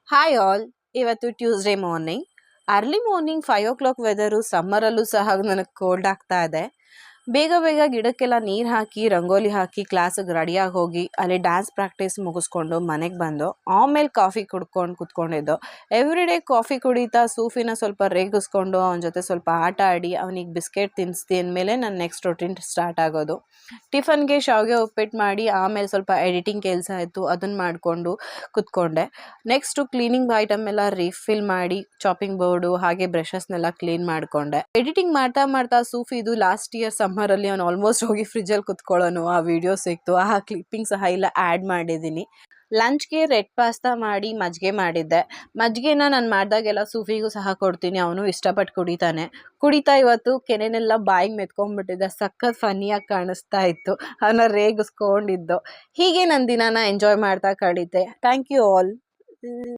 Hi all. ಇವತ್ತು Tuesday morning, early morning 5 o'clock weather. ಸಮ್ಮರಲ್ಲೂ ಸಹ ನನಗೆ ಕೋಲ್ಡ್ ಆಗ್ತಾ ಇದೆ. ಬೇಗ ಬೇಗ ಗಿಡಕ್ಕೆಲ್ಲ ನೀರು ಹಾಕಿ ರಂಗೋಲಿ ಹಾಕಿ ಕ್ಲಾಸಿಗೆ ರೆಡಿಯಾಗಿ ಹೋಗಿ ಅಲ್ಲಿ ಡ್ಯಾನ್ಸ್ ಪ್ರಾಕ್ಟೀಸ್ ಮುಗಿಸ್ಕೊಂಡು ಮನೆಗೆ ಬಂದು ಆಮೇಲೆ ಕಾಫಿ ಕುಡ್ಕೊಂಡು ಕುತ್ಕೊಂಡಿದ್ದು. ಎವ್ರಿ ಡೇ ಕಾಫಿ ಕುಡಿತಾ ಸೂಫಿನ ಸ್ವಲ್ಪ ರೇಗಿಸ್ಕೊಂಡು ಅವನ ಜೊತೆ ಸ್ವಲ್ಪ ಆಟ ಆಡಿ ಅವನಿಗೆ ಬಿಸ್ಕೆಟ್ ತಿನ್ನಿಸ್ದಿ ಅಂದಮೇಲೆ ನನ್ನ ನೆಕ್ಸ್ಟ್ ರೊಟೀನ್ ಸ್ಟಾರ್ಟ್ ಆಗೋದು. ಟಿಫನ್ಗೆ ಶಾವಿಗೆ ಉಪ್ಪಿಟ್ಟು ಮಾಡಿ ಆಮೇಲೆ ಸ್ವಲ್ಪ ಎಡಿಟಿಂಗ್ ಕೆಲಸ ಇತ್ತು, ಅದನ್ನು ಮಾಡಿಕೊಂಡು ಕುತ್ಕೊಂಡೆ. ನೆಕ್ಸ್ಟು ಕ್ಲೀನಿಂಗ್ ಐಟಮ್ ಎಲ್ಲ ರೀಫಿಲ್ ಮಾಡಿ ಚಾಪಿಂಗ್ ಬೋರ್ಡು ಹಾಗೆ ಬ್ರಷಸ್ನೆಲ್ಲ ಕ್ಲೀನ್ ಮಾಡಿಕೊಂಡೆ. ಎಡಿಟಿಂಗ್ ಮಾಡ್ತಾ ಮಾಡ್ತಾ ಸೂಫಿದು ಲಾಸ್ಟ್ ಇಯರ್ ಸಮ್ಮರಲ್ಲಿ ಅವ್ನು ಆಲ್ಮೋಸ್ಟ್ ಹೋಗಿ ಫ್ರಿಜ್ಜಲ್ಲಿ ಕುತ್ಕೊಳ್ಳೋನು. ಆ ವಿಡಿಯೋ ಸಿಕ್ತು, ಆ ಕ್ಲಿಪ್ಪಿಂಗ್ ಸಹ ಇಲ್ಲ ಆ್ಯಡ್ ಮಾಡಿದ್ದೀನಿ. ಲಂಚ್ಗೆ ರೆಡ್ ಪಾಸ್ತಾ ಮಾಡಿ ಮಜ್ಜಿಗೆ ಮಾಡಿದ್ದೆ. ಮಜ್ಜಿಗೆನ ನಾನು ಮಾಡಿದಾಗೆಲ್ಲ ಸೂಫಿಗೂ ಸಹ ಕೊಡ್ತೀನಿ, ಅವನು ಇಷ್ಟಪಟ್ಟು ಕುಡಿತಾ ಇವತ್ತು ಕೆನೆನೆಲ್ಲ ಬಾಯಿಗೆ ಮೆತ್ಕೊಂಡ್ಬಿಟ್ಟಿದ್ದೆ. ಸಖತ್ ಫನ್ನಿಯಾಗಿ ಕಾಣಿಸ್ತಾ ಇತ್ತು, ಅವನ ರೇಗಿಸ್ಕೊಂಡಿದ್ದು. ಹೀಗೆ ನನ್ನ ದಿನಾನ ಎಂಜಾಯ್ ಮಾಡ್ತಾ ಕಳೀತೆ. Thank you all.